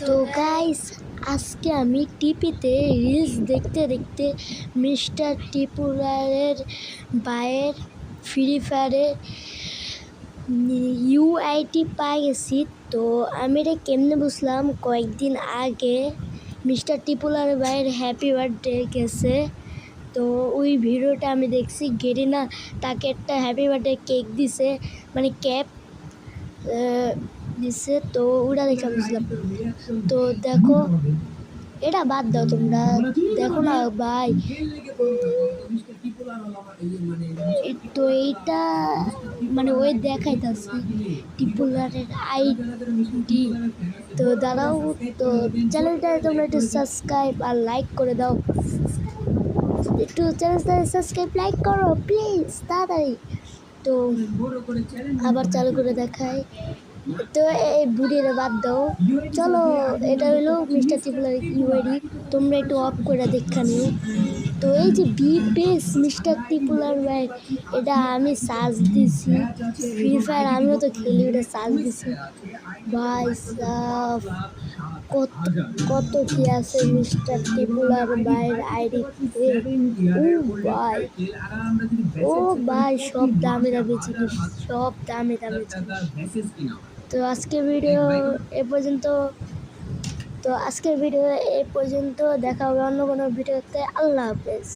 তো গাইস, আজকে আমি টিভিতে রিলস দেখতে দেখতে মিস্টার ত্রিপুরারের বাইয়ের ফ্রি ফায়ারের ইউআইটি পাই গেছি। তো আমি এটা কেমনে বুঝলাম, কয়েকদিন আগে মিস্টার ত্রিপুরারের বাইয়ের হ্যাপি বার্থডে গেছে। তো ওই ভিডিওটা আমি দেখছি, গেরিনা তাকে একটা হ্যাপি বার্থডে কেক দিছে, মানে ক্যাপ দিছে। তো ওটা দেখে বুঝলাম। তো দেখো, এটা বাদ দাও, তোমরা দেখো না ভাই। তো এইটা মানে ওই দেখাইতেছে টিপুলারের আইডি। তো দাঁড়াও, তো চ্যানেলটা তোমরা একটু সাবস্ক্রাইব আর লাইক করে দাও, একটু চ্যানেলটা সাবস্ক্রাইব লাইক করো প্লিজ, তাড়াতাড়ি। তো আবার চালু করে দেখায়। তো এই বুড়ির বাদ দাও, চলো। এটা হলো মিস্টার ত্রিপুলার ইউআইডি, তোমরা একটু অফ করে দেখা নিও। তো এই যে বি বেস মিস্টার ত্রিপুলার ভাই, এটা আমি সার্চ দিছি, ফ্রি ফায়ার আমিও তো খেলি, ওটা সার্চ দিছি ভাই সাফ। কত কত কি আছে মিস্টার ত্রিপুলার ভাইয়ের আইডি। ও ভাই, সব দামে দামে জিনিস, সব দামে দামে জিনিস। তো আজকের ভিডিও এ পর্যন্ত, দেখা হবে অন্য কোনো ভিডিওতে। আল্লাহ হাফেজ।